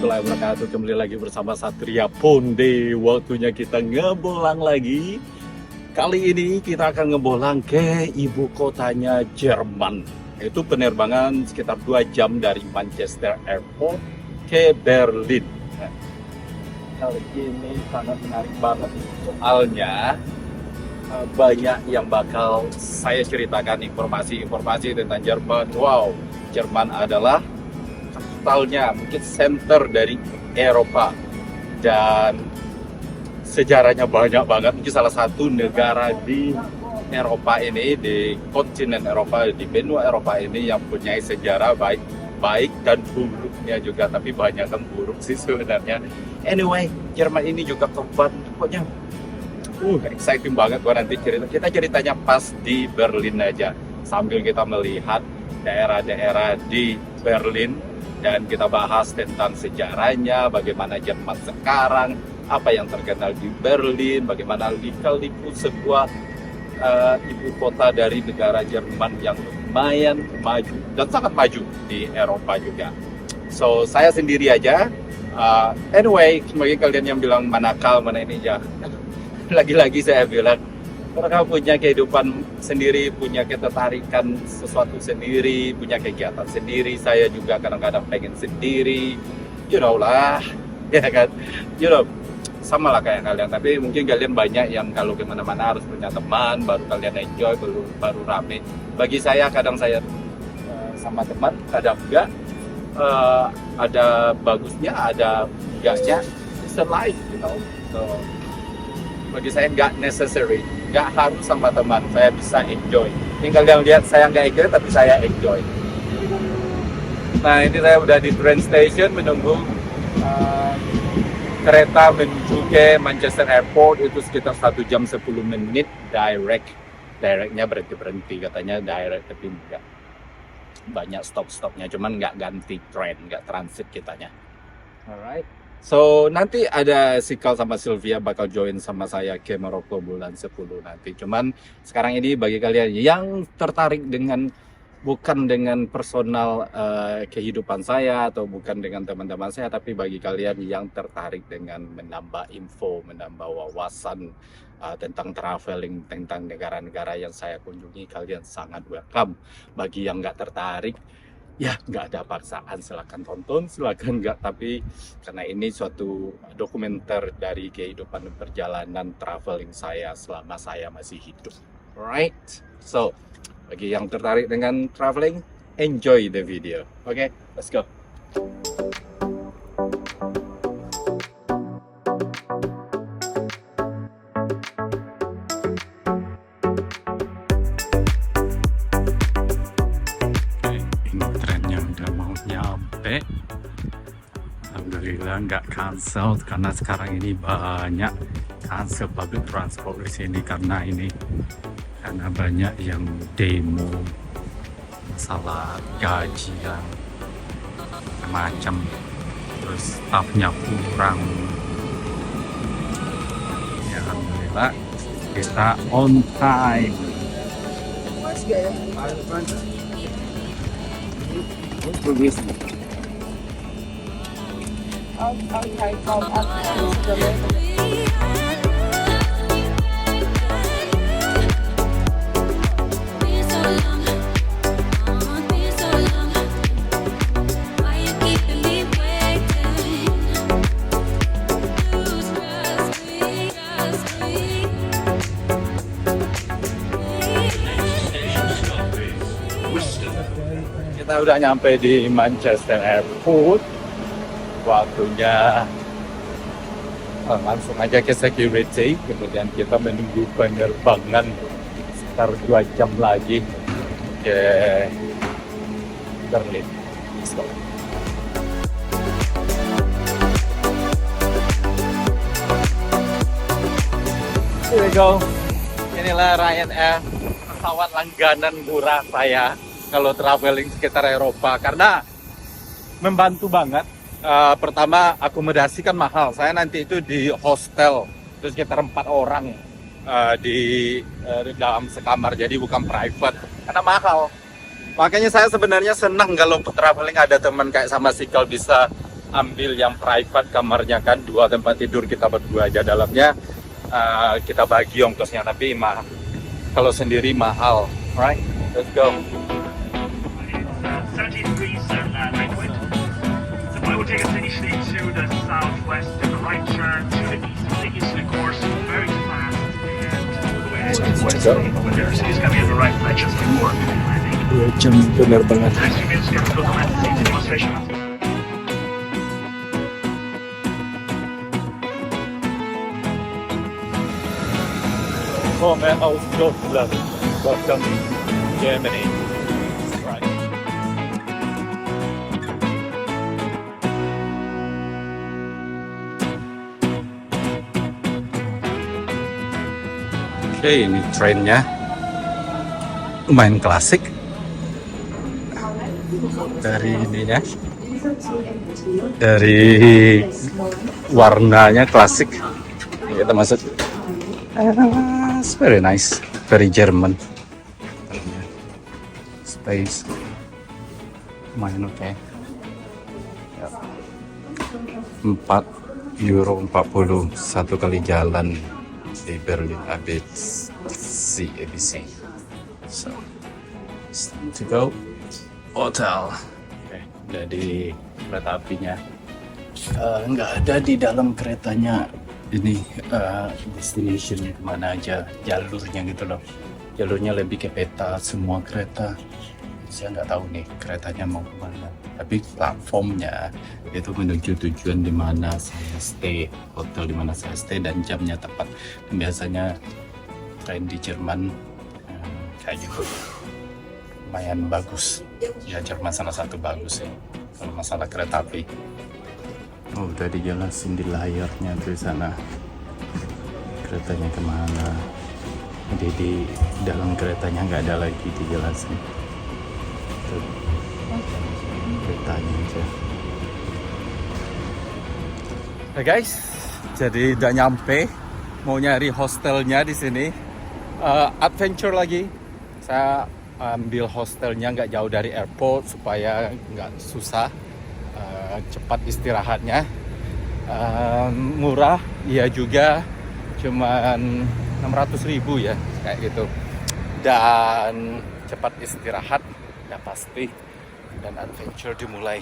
warahmatullahi wabarakatuh. Kembali lagi bersama Satria Ponde. Waktunya kita ngebolang lagi. Kali ini kita akan ngebolang ke ibu kotanya Jerman. Itu penerbangan sekitar 2 jam dari Manchester Airport ke Berlin. Nah, kali ini sangat menarik banget. Soalnya banyak yang bakal saya ceritakan informasi-informasi tentang Jerman. Wow, Jerman adalah kapitalnya, mungkin center dari Eropa, dan sejarahnya banyak banget. Mungkin salah satu negara di Eropa ini, di kontinen Eropa, di benua Eropa ini yang punya sejarah baik dan buruknya juga, tapi banyak yang buruk sih sebenarnya. Anyway, Jerman ini juga pokoknya exciting banget gua nanti kita ceritanya pas di Berlin aja, sambil kita melihat daerah-daerah di Berlin dan kita bahas tentang sejarahnya, bagaimana Jerman sekarang, apa yang terkenal di Berlin, bagaimana lika-liku sebuah ibu kota dari negara Jerman yang lumayan maju dan sangat maju di Eropa juga. So saya sendiri aja. Anyway, bagi kalian yang bilang manakal mana ini ya, lagi-lagi saya bilang mereka punya kehidupan sendiri, punya ketertarikan sesuatu sendiri, punya kegiatan sendiri. Saya juga kadang-kadang pengen sendiri, you know lah, ya kan, you know, sama lah kayak kalian. Tapi mungkin kalian banyak yang kalau kemana-mana harus punya teman, baru kalian enjoy, baru rame. Bagi saya kadang saya sama teman, kadang enggak. Ada bagusnya, ada enggaknya. It's a life, you know. So, bagi saya nggak necessary, nggak harus sama teman, saya bisa enjoy. Ini kalian lihat saya nggak enjoy, tapi saya enjoy. Nah, ini saya udah di train station menunggu kereta menuju ke Manchester Airport. Itu sekitar 1 jam 10 menit directnya berhenti katanya direct, tapi enggak, banyak stop-stopnya, cuman nggak ganti train, nggak transit kitanya. Alright. So, nanti ada Sikal sama Sylvia bakal join sama saya ke Maroko bulan 10 nanti. Cuman sekarang ini bagi kalian yang tertarik dengan, bukan dengan personal kehidupan saya atau bukan dengan teman-teman saya, tapi bagi kalian yang tertarik dengan menambah info, menambah wawasan tentang traveling, tentang negara-negara yang saya kunjungi, kalian sangat welcome. Bagi yang nggak tertarik, ya nggak ada paksaan, silakan tonton, silakan nggak, tapi karena ini suatu dokumenter dari kehidupan perjalanan traveling saya selama saya masih hidup. Alright, so bagi yang tertarik dengan traveling, enjoy the video. Okay, let's go. Alhamdulillah nggak cancel, karena sekarang ini banyak cancel public transport di sini karena banyak yang demo masalah gaji dan macam, terus staffnya kurang. Ya, alhamdulillah kita on time. Kita udah nyampe di Manchester Airport. Waktunya langsung aja ke security, kemudian kita menunggu penerbangan sekitar 2 jam lagi ke Berlin. Let's go. Here we go. Inilah Ryanair, pesawat langganan murah saya kalau traveling sekitar Eropa, karena membantu banget. Pertama, akomodasi kan mahal. Saya nanti itu di hostel, terus sekitar 4 orang di dalam sekamar, jadi bukan private karena mahal. Makanya saya sebenarnya senang kalau traveling ada teman kayak sama Sikal, bisa ambil yang private kamarnya kan, 2 tempat tidur kita berdua aja dalamnya. Kita bagi ongkosnya, tapi kalau sendiri mahal. Right, let's go. 70 degrees liquid. So I will take us initially to the southwest, to the right turn to the east, take you to the course very fast and all the way to the west. But there's going to be on the right side just before landing. 2 jam bener banget. Next few minutes, we're going to go to the left, see the demonstration. Komme aus Deutschland, Germany. Right. Oke, ini trennya lumayan klasik dari ininya, dari warnanya klasik. Kita masuk. It's very nice, very German. Space, lumayan oke. Ya. €4 satu kali jalan di Berlin ABC. So, it's time to go hotel. Oke, udah di kereta apinya. Nggak ada di dalam keretanya ini destinationnya kemana aja, jalurnya gitu loh. Jalurnya lebih ke peta semua kereta. Saya nggak tahu nih keretanya mau kemana. Tapi platformnya itu menuju tujuan di mana saya stay, hotel di mana saya stay, dan jamnya tepat. Dan biasanya tren di Jerman kayak gitu, lumayan bagus. Ya Jerman salah satu bagus ya kalau masalah kereta api. Oh, udah dijelasin di layarnya tuh di sana keretanya kemana. Jadi di dalam keretanya nggak ada lagi dijelasin. Tuh, keretanya aja. Hey guys, jadi udah nyampe, mau nyari hostelnya di sini. Adventure lagi. Saya ambil hostelnya nggak jauh dari airport supaya nggak susah. Cepat istirahatnya, murah, iya juga, cuman 600.000 ya kayak gitu, dan cepat istirahat ya pasti, dan adventure dimulai.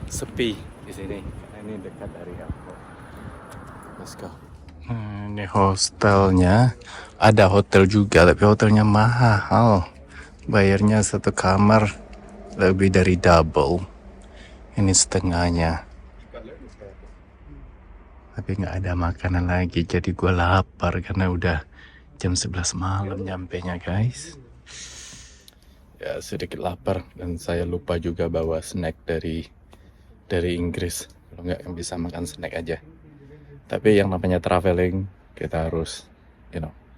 Sepi di sini, ini dekat dari airport. Let's go. Ini hostelnya, ada hotel juga tapi hotelnya mahal, bayarnya satu kamar lebih dari double. Ini setengahnya, tapi nggak ada makanan lagi, jadi gue lapar karena udah jam 11 malam nyampenya guys. Ya sedikit lapar, dan saya lupa juga bawa snack dari Inggris. Kalau nggak bisa makan snack aja. Tapi yang namanya traveling, kita harus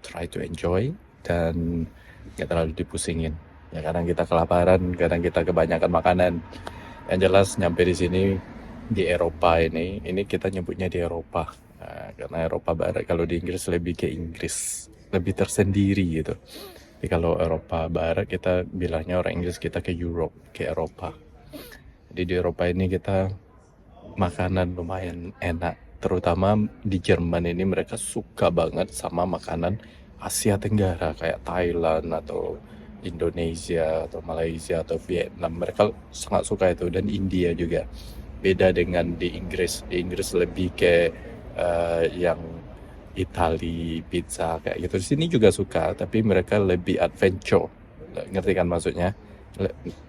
try to enjoy dan nggak terlalu dipusingin. Ya kadang kita kelaparan, kadang kita kebanyakan makanan. Yang jelas nyampe di sini di Eropa ini kita nyebutnya di Eropa, karena Eropa Barat. Kalau di Inggris lebih ke Inggris, lebih tersendiri gitu. Tapi kalau Eropa Barat kita bilangnya orang Inggris kita ke Europe, ke Eropa. Jadi di Eropa ini kita makanan lumayan enak, terutama di Jerman ini mereka suka banget sama makanan Asia Tenggara kayak Thailand atau Indonesia atau Malaysia atau Vietnam. Mereka sangat suka itu, dan India juga. Beda dengan di Inggris. Di Inggris lebih ke yang Itali, pizza kayak gitu. Di sini juga suka, tapi mereka lebih adventure. Ngerti kan maksudnya?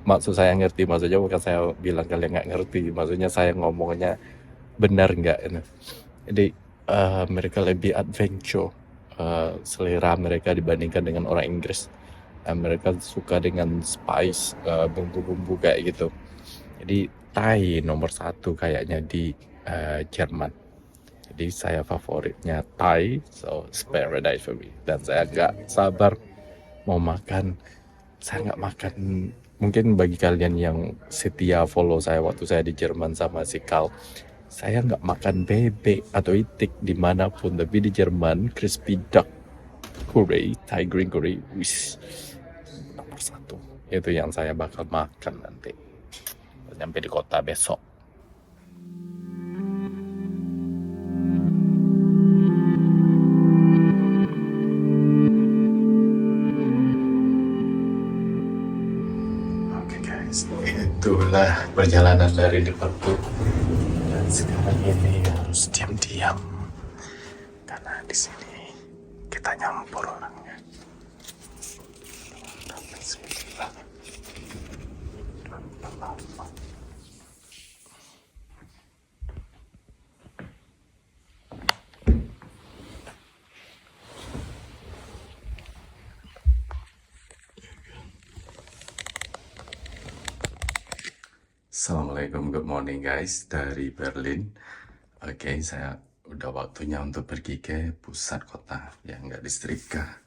Maksud saya ngerti, maksudnya bukan saya bilang kalian nggak ngerti. Maksudnya saya ngomongnya benar nggak? Jadi mereka lebih adventure. Selera mereka dibandingkan dengan orang Inggris. Mereka suka dengan spice, bumbu-bumbu kayak gitu. Jadi Thai nomor 1 kayaknya di Jerman. Jadi saya favoritnya Thai, so it's paradise for me. Dan saya nggak sabar mau makan. Saya nggak makan, mungkin bagi kalian yang setia follow saya waktu saya di Jerman sama si Carl, saya nggak makan bebek atau itik dimanapun, tapi di Jerman crispy duck curry, Thai green curry, wis nomor 1. Itu yang saya bakal makan nanti sampai di kota besok. Itulah perjalanan dari Liverpool. Dan sekarang ini harus diam-diam karena di sini kita nyampur orangnya. Assalamualaikum, good morning guys dari Berlin. Oke, saya udah waktunya untuk pergi ke pusat kota yang nggak disetrika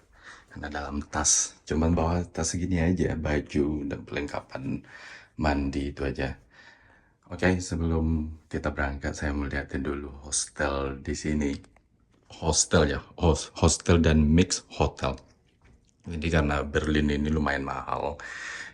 karena dalam tas, cuman bawa tas segini aja, baju dan perlengkapan mandi itu aja. Oke, sebelum kita berangkat saya mau liatin dulu hostel di sini. Hostel ya, hostel dan mix hotel. Jadi karena Berlin ini lumayan mahal,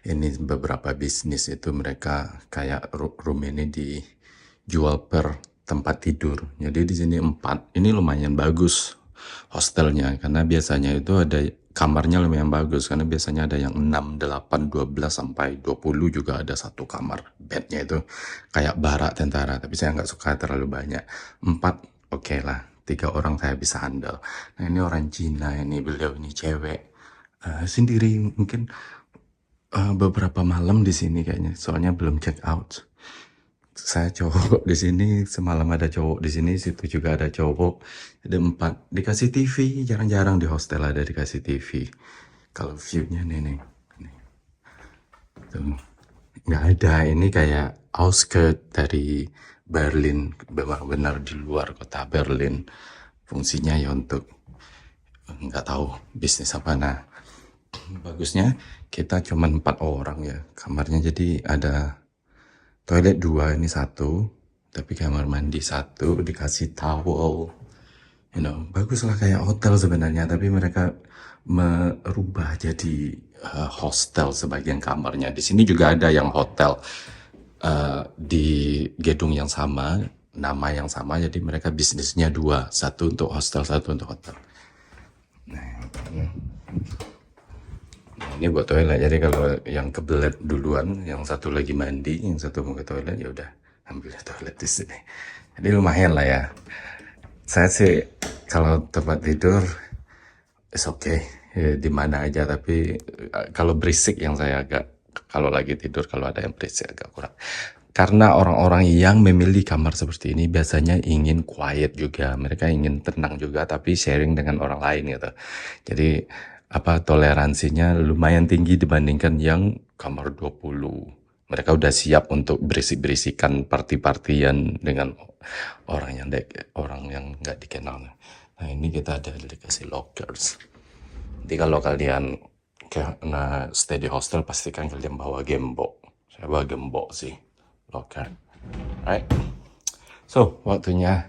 ini beberapa bisnis itu mereka kayak room ini dijual per tempat tidur. Jadi di sini 4, ini lumayan bagus hostelnya karena biasanya itu ada kamarnya lumayan bagus karena biasanya ada yang 6, 8, 12 sampai 20 juga ada satu kamar. Bednya itu kayak barak tentara, tapi saya nggak suka terlalu banyak. 4 oke lah, 3 orang saya bisa handle. Nah ini orang Cina, ini beliau ini cewek. Sendiri mungkin beberapa malam di sini kayaknya, soalnya belum check out. Saya cowok di sini, semalam ada cowok di sini, situ juga ada cowok. Ada 4, dikasih TV, jarang-jarang di hostel ada dikasih TV. Kalau view-nya nih. Tuh, nggak ada, ini kayak outskirt dari Berlin, benar-benar di luar kota Berlin. Fungsinya ya untuk nggak tahu bisnis apa. Nah, bagusnya kita cuma 4 orang ya kamarnya, jadi ada toilet 2, ini 1, tapi kamar mandi 1, dikasih towel, bagus lah kayak hotel sebenarnya, tapi mereka merubah jadi hostel sebagian kamarnya. Di sini juga ada yang hotel di gedung yang sama, nama yang sama, jadi mereka bisnisnya 2, 1 untuk hostel, 1 untuk hotel. Ini buat toilet, jadi kalau yang kebelet duluan, yang satu lagi mandi, yang satu mau ke toilet, ya udah ambil toilet di sini. Jadi lumayan lah ya. Saya sih kalau tempat tidur it's okay, ya, di mana aja, tapi kalau berisik yang saya agak, kalau lagi tidur kalau ada yang berisik agak kurang. Karena orang-orang yang memilih kamar seperti ini biasanya ingin quiet juga, mereka ingin tenang juga, tapi sharing dengan orang lain gitu. Jadi toleransinya lumayan tinggi dibandingkan yang kamar 20. Mereka udah siap untuk berisik-berisikan party-partyan dengan orang yang nggak dikenal. Nah ini kita ada dikasih lockers. Jadi kalau kalian stay di hostel pastikan kalian bawa gembok. Saya bawa gembok sih, locker. Right? So waktunya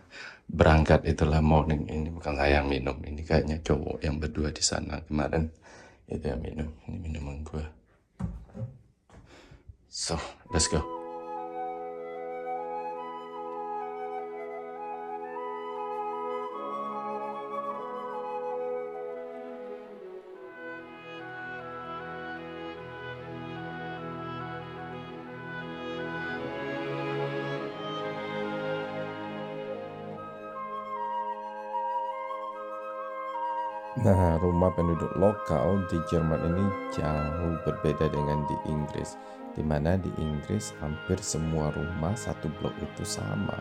berangkat, itulah morning. Ini bukan saya yang minum, ini kayaknya cowok yang berdua di sana kemarin itu yang minum. Ini minuman gue. So let's go. Nah, rumah penduduk lokal di Jerman ini jauh berbeda dengan di Inggris, di mana di Inggris hampir semua rumah satu blok itu sama.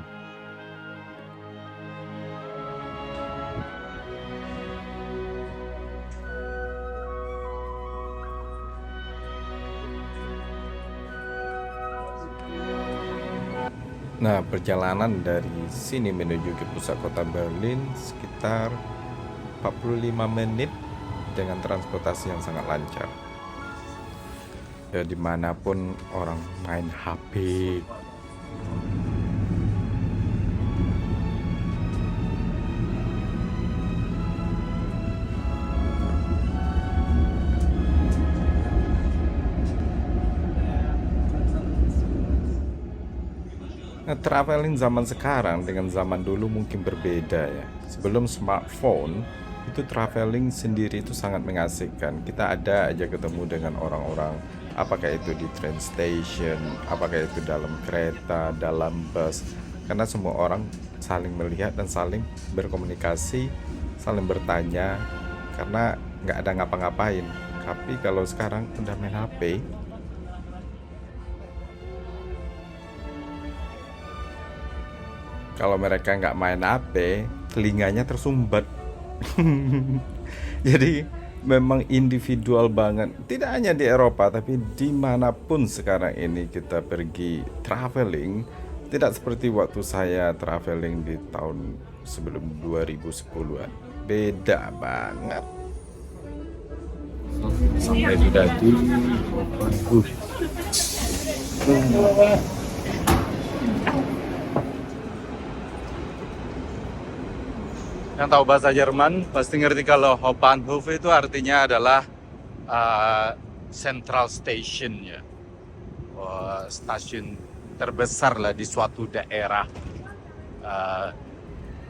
Nah, perjalanan dari sini menuju ke pusat kota Berlin sekitar 45 menit dengan transportasi yang sangat lancar. Ya, dimanapun orang main HP. Nah, traveling zaman sekarang dengan zaman dulu mungkin berbeda ya. Sebelum smartphone, itu traveling sendiri itu sangat mengasihkan. Kita ada aja ketemu dengan orang-orang apakah itu di train station, apakah itu dalam kereta, dalam bus, karena semua orang saling melihat dan saling berkomunikasi, saling bertanya, karena nggak ada ngapa-ngapain. Tapi kalau sekarang udah main HP, kalau mereka nggak main HP, telinganya tersumbat. Jadi memang individual banget. Tidak hanya di Eropa, tapi dimanapun sekarang ini kita pergi traveling, tidak seperti waktu saya traveling di tahun sebelum 2010-an. Beda banget. Sampai sudah di yang tahu bahasa Jerman pasti ngerti kalau Hauptbahnhof itu artinya adalah Central Station ya. Stasiun terbesar lah di suatu daerah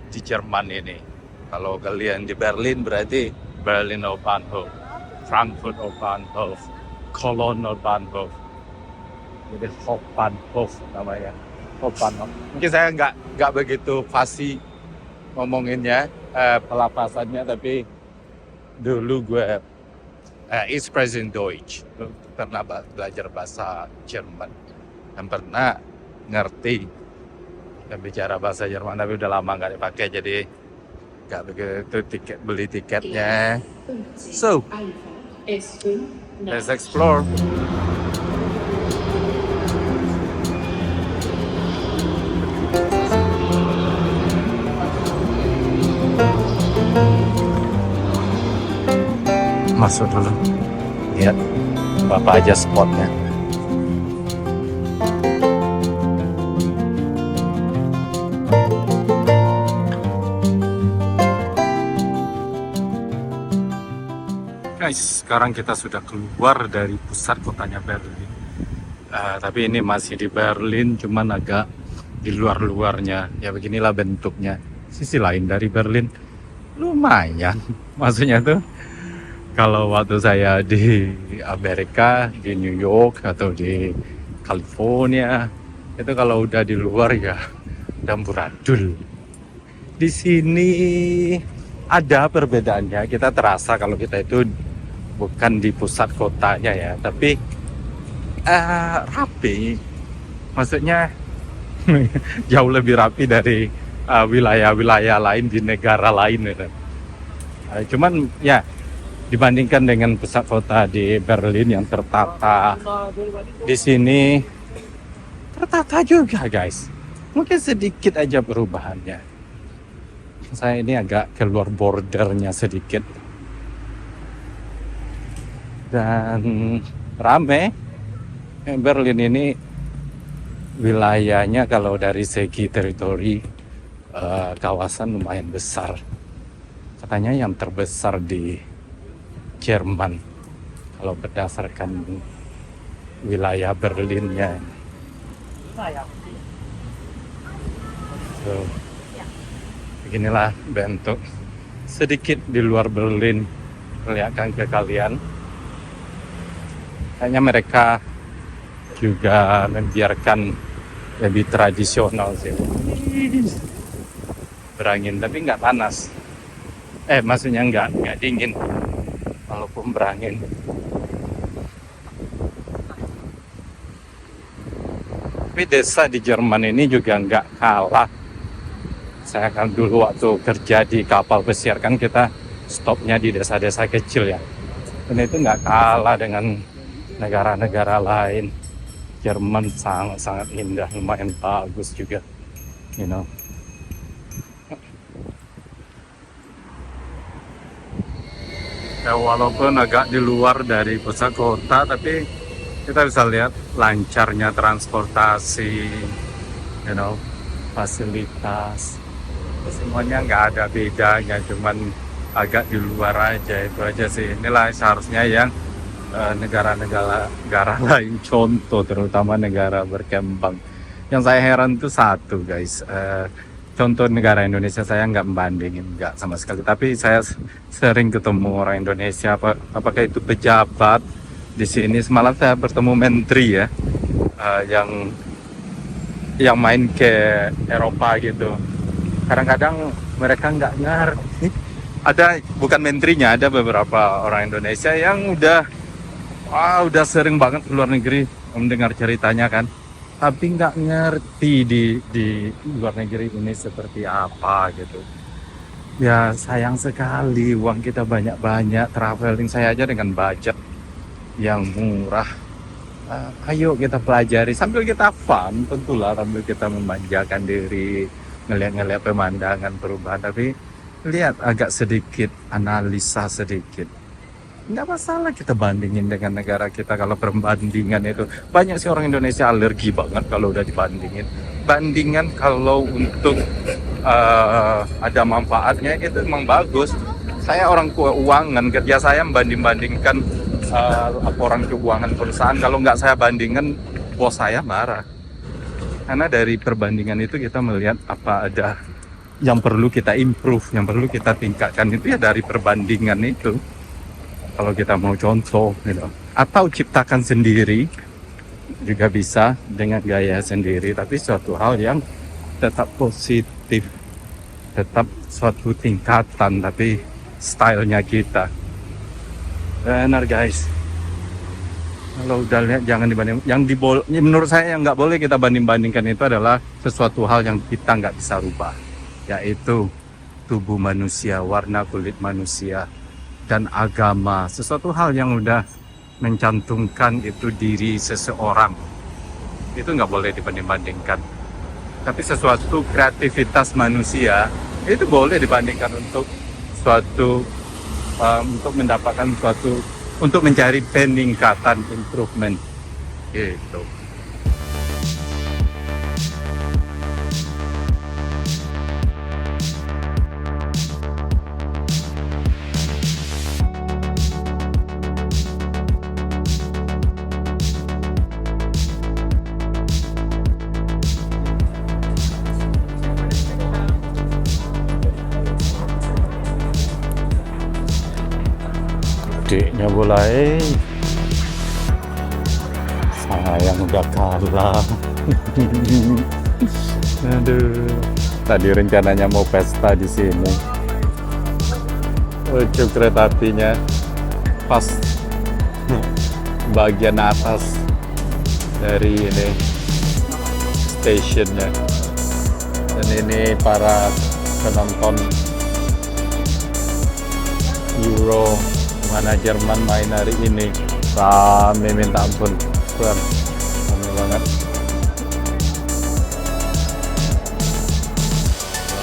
di Jerman ini. Kalau kalian di Berlin berarti Berlin Hauptbahnhof, Frankfurt Hauptbahnhof, Cologne Hauptbahnhof. Jadi Hauptbahnhof namanya. Hauptbahnhof. Mungkin saya nggak begitu fasih ngomonginnya, pelafasannya, tapi dulu gue Expression Deutsch, pernah belajar bahasa Jerman dan pernah ngerti dan bicara bahasa Jerman, tapi udah lama nggak dipakai, jadi nggak begitu beli tiketnya. So, let's explore. Masuk dulu, lihat apa aja spotnya. Guys, sekarang kita sudah keluar dari pusat kotanya Berlin. Tapi ini masih di Berlin, cuman agak di luar-luarnya. Ya beginilah bentuknya. Sisi lain dari Berlin, lumayan. Maksudnya tuh, kalau waktu saya di Amerika, di New York atau di California, itu kalau udah di luar ya udah amburadul. Di sini ada perbedaannya, kita terasa kalau kita itu bukan di pusat kotanya ya, tapi rapi. Maksudnya jauh lebih rapi dari wilayah-wilayah lain di negara lain gitu. Cuman ya, dibandingkan dengan pusat kota di Berlin yang tertata, di sini tertata juga guys. Mungkin sedikit aja perubahannya. Saya ini agak keluar bordernya sedikit. Dan rame. Berlin ini wilayahnya kalau dari segi teritori, kawasan lumayan besar. Katanya yang terbesar di Jerman kalau berdasarkan wilayah Berlinnya. So, beginilah bentuk sedikit di luar Berlin, perlihatkan ke kalian. Kayaknya mereka juga membiarkan lebih tradisional sih. Berangin tapi nggak panas. Maksudnya nggak dingin. Walaupun berangin. Tapi desa di Jerman ini juga nggak kalah. Saya kan dulu waktu kerja di kapal pesiar kan kita stopnya di desa-desa kecil ya. Dan itu nggak kalah dengan negara-negara lain. Jerman sangat-sangat indah, lumayan bagus juga, you know. Ya, walaupun agak di luar dari pusat kota, tapi kita bisa lihat lancarnya transportasi, you know, fasilitas. Semuanya nggak ada bedanya, cuman agak di luar aja, itu aja sih. Inilah seharusnya yang negara-negara lain contoh, terutama negara berkembang. Yang saya heran tuh satu guys, contoh negara Indonesia saya nggak membandingin, nggak sama sekali. Tapi saya sering ketemu orang Indonesia, apakah itu pejabat di sini. Semalam saya bertemu menteri ya, yang main ke Eropa gitu. Kadang-kadang mereka nggak ngerti. Ada bukan menterinya, ada beberapa orang Indonesia yang udah sering banget ke luar negeri mendengar ceritanya kan, tapi nggak ngerti di luar negeri ini seperti apa gitu. Ya sayang sekali, uang kita banyak-banyak, traveling saya aja dengan budget yang murah. Ayo kita pelajari sambil kita fun, tentulah sambil kita memanjakan diri, ngeliat-ngeliat pemandangan perubahan, tapi lihat agak sedikit, analisa sedikit. Nggak masalah kita bandingin dengan negara kita. Kalau perbandingan itu, banyak sih orang Indonesia alergi banget kalau udah dibandingin. Bandingan kalau untuk ada manfaatnya itu emang bagus. Saya orang keuangan, kerja saya membanding-bandingkan laporan keuangan perusahaan. Kalau nggak saya bandingkan, bos saya marah. Karena dari perbandingan itu kita melihat apa ada yang perlu kita improve, yang perlu kita tingkatkan, itu ya dari perbandingan itu. Kalau kita mau contoh gitu, atau ciptakan sendiri juga bisa dengan gaya sendiri, tapi suatu hal yang tetap positif, tetap suatu tingkatan, tapi stylenya kita. Benar guys. Kalau udah lihat jangan dibanding. Menurut saya yang nggak boleh kita banding-bandingkan itu adalah sesuatu hal yang kita nggak bisa rubah, yaitu tubuh manusia, warna kulit manusia, dan agama. Sesuatu hal yang udah mencantumkan itu diri seseorang, itu nggak boleh dibanding-bandingkan. Tapi sesuatu kreativitas manusia itu boleh dibandingkan untuk suatu untuk mendapatkan suatu, untuk mencari peningkatan, improvement gitu. Adiknya mulai, sayang udah kalah. Aduh, tadi rencananya mau pesta di sini. Lucu kereta apinya pas bagian atas dari ini stationnya. Dan ini para penonton Euro mana Jerman main hari ini, rame minta ampun, rame banget,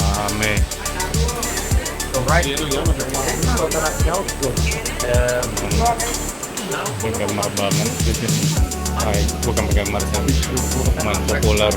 rame. Penggemar banget di sini. Bukan penggemar, pemain populer.